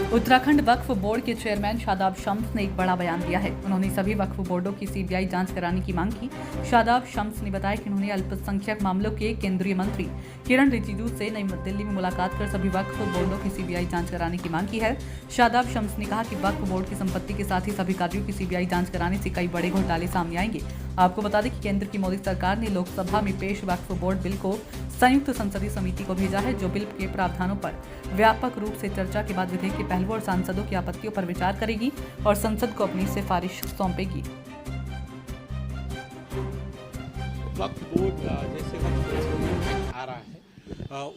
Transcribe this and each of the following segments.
उत्तराखंड वक्फ board के chairman Shadab Shams ने एक बड़ा बयान दिया है। उन्होंने सभी वक्फ बोर्डों की सीबीआई जांच कराने की मांग की। शादाब शम्स ने बताया कि उन्होंने अल्पसंख्यक मामलों के केंद्रीय मंत्री किरण रिजिजू से नई दिल्ली में मुलाकात कर सभी वक्फ बोर्डों की सीबीआई जांच कराने की मांग की है। शादाब शम्स ने कहा कि वक्फ बोर्ड की संपत्ति के साथ ही सभी कार्यों की सीबीआई जांच कराने से कई बड़े घोटाले सामने आएंगे। आपको बता दें कि केंद्र की मोदी सरकार ने लोकसभा में पेश वक्फ बोर्ड बिल को संयुक्त संसदीय समिति को भेजा है, जो बिल के प्रावधानों पर व्यापक रूप से चर्चा के बाद विधेयक के पहलुओं और सांसदों की आपत्तियों पर विचार करेगी और संसद को अपनी सिफारिश सौंपेगी। वक्फ बोर्ड जैसे वक्फ बोर्ड आ रहा है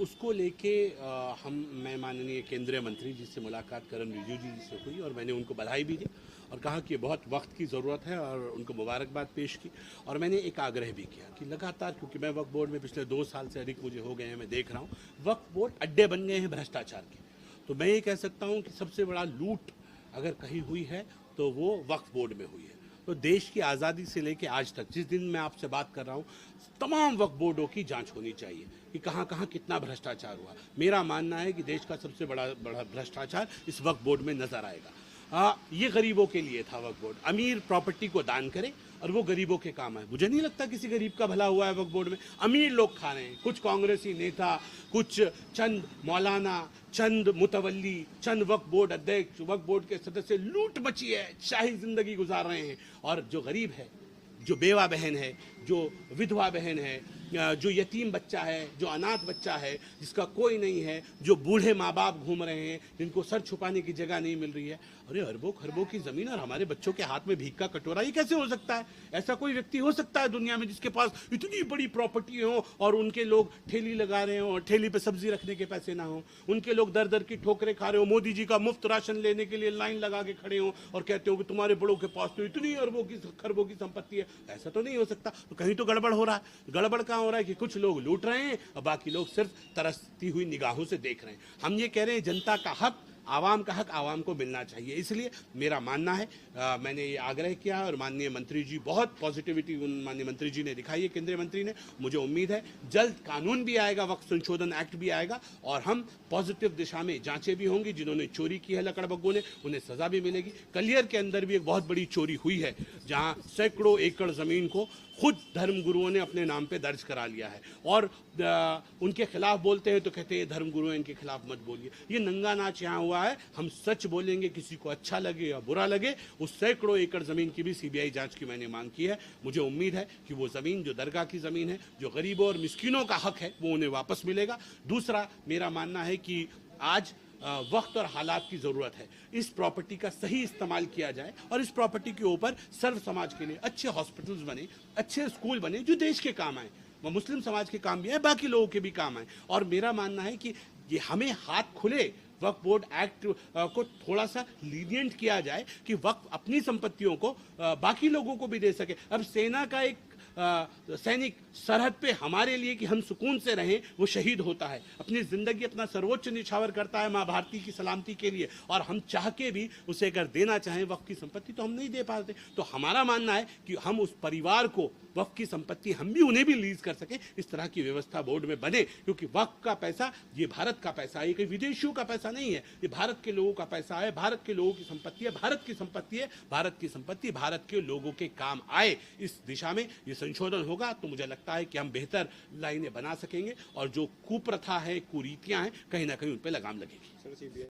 उसको लेके मैं माननीय केंद्रीय मंत्री जी से मुलाकात किरण रिजिजू जी से हुई और मैंने उनको बधाई भी दी और कहा कि बहुत वक्त की ज़रूरत है और उनको मुबारकबाद पेश की। और मैंने एक आग्रह भी किया कि लगातार, क्योंकि मैं वक्फ बोर्ड में पिछले 2 साल से अधिक मुझे हो गए हैं, मैं देख रहा हूँ वक्फ बोर्ड अड्डे बन गए हैं भ्रष्टाचार के। तो मैं ये कह सकता हूँ कि सबसे बड़ा लूट अगर कहीं हुई है तो वो वक्फ बोर्ड में हुई है। तो देश की आज़ादी से लेकर आज तक, जिस दिन मैं आपसे बात कर रहा हूँ, तमाम वक्फ बोर्डों की जांच होनी चाहिए कि कहाँ कहाँ कितना भ्रष्टाचार हुआ। मेरा मानना है कि देश का सबसे बड़ा भ्रष्टाचार इस वक्फ बोर्ड में नजर आएगा। ये गरीबों के लिए था वक्फ बोर्ड। अमीर प्रॉपर्टी को दान करे और वो गरीबों के काम आए। मुझे नहीं लगता किसी गरीब का भला हुआ है वक्फ बोर्ड में। अमीर लोग खा रहे हैं, कुछ कांग्रेसी नेता, कुछ चंद मौलाना, चंद मुतवल्ली, चंद वक्फ बोर्ड अध्यक्ष, वक्फ बोर्ड के सदस्य लूट मची है, शाही जिंदगी गुजार रहे हैं। और जो गरीब है, जो बेवा बहन है, जो विधवा बहन है, जो यतीम बच्चा है, जो अनाथ बच्चा है, जिसका कोई नहीं है, जो बूढ़े माँ बाप घूम रहे हैं, जिनको सर छुपाने की जगह नहीं मिल रही है। अरे अरबों खरबों की जमीन और हमारे बच्चों के हाथ में भीख का कटोरा, ये कैसे हो सकता है? ऐसा कोई व्यक्ति हो सकता है दुनिया में जिसके पास इतनी बड़ी प्रॉपर्टी हो और उनके लोग ठेली लगा रहे हो और ठेली पे सब्जी रखने के पैसे ना हो, उनके लोग दर दर की ठोकरें खा रहे हो, मोदी जी का मुफ्त राशन लेने के लिए लाइन लगा के खड़े हो और कहते हो कि तुम्हारे बड़ों के पास तो इतनी अरबों की खरबों की संपत्ति है। ऐसा तो नहीं हो सकता। तो कहीं तो गड़बड़ हो रहा है। गड़बड़ कहाँ हो रहा है कि कुछ लोग लूट रहे हैं और बाकी लोग सिर्फ तरसती हुई निगाहों से देख रहे हैं। हम ये कह रहे हैं जनता का हक, आवाम का हक आवाम को मिलना चाहिए। इसलिए मेरा मानना है, मैंने ये आग्रह किया और माननीय मंत्री जी, बहुत पॉजिटिविटी माननीय मंत्री जी ने दिखाई है, केंद्रीय मंत्री ने। मुझे उम्मीद है जल्द कानून भी आएगा, वक्फ संशोधन एक्ट भी आएगा और हम पॉजिटिव दिशा में जांचें भी होंगी। जिन्होंने चोरी की है लकड़बग्गों ने, उन्हें सजा भी मिलेगी। कलियर के अंदर भी एक बहुत बड़ी चोरी हुई है, जहां सैकड़ों एकड़ जमीन को खुद धर्मगुरुओं ने अपने नाम पे दर्ज करा लिया है और उनके खिलाफ बोलते हैं तो कहते हैं धर्मगुरु हैं, इनके खिलाफ मत बोलिए। ये नंगा नाच यहाँ हुआ है। हम सच बोलेंगे, किसी को अच्छा लगे या बुरा लगे। उस सैकड़ों एकड़ जमीन की भी सीबीआई जांच की मैंने मांग की है। मुझे उम्मीद है कि वो जमीन जो दरगाह की जमीन है, जो गरीबों और मिस्किनों का हक है, वो उन्हें वापस मिलेगा। दूसरा, मेरा मानना है कि आज वक्त और हालात की ज़रूरत है। इस प्रॉपर्टी का सही इस्तेमाल किया जाए और इस प्रॉपर्टी के ऊपर सर्व समाज के लिए अच्छे हॉस्पिटल्स बने, अच्छे स्कूल बने, जो देश के काम आए। वो मुस्लिम समाज के काम भी आए, बाकी लोगों के भी काम आए। और मेरा मानना है कि ये हमें हाथ खुले वक्फ बोर्ड एक्ट को थोड़ा सा लीनियंट किया जाए कि वक्फ अपनी संपत्तियों को बाकी लोगों को भी दे सके। अब सेना का एक सैनिक सरहद पे हमारे लिए कि हम सुकून से रहें, वो शहीद होता है, अपनी जिंदगी अपना सर्वोच्च निछावर करता है माँ भारती की सलामती के लिए, और हम चाह के भी उसे अगर देना चाहें वक्फ की संपत्ति तो हम नहीं दे पाते। तो हमारा मानना है कि हम उस परिवार को वक्फ की संपत्ति हम भी उन्हें भी लीज कर सके, इस तरह की व्यवस्था बोर्ड में बने। क्योंकि वक्फ का पैसा ये भारत का पैसा है, ये कोई विदेशियों का पैसा नहीं है, ये भारत के लोगों का पैसा है, भारत के लोगों की संपत्ति है, भारत की संपत्ति है। भारत की संपत्ति भारत के लोगों के काम आए, इस दिशा में ये संशोधन होगा तो मुझे लगता है कि हम बेहतर लाइनें बना सकेंगे और जो कुप्रथा है, कुरीतियां हैं, कहीं ना कहीं उन पर लगाम लगेगी।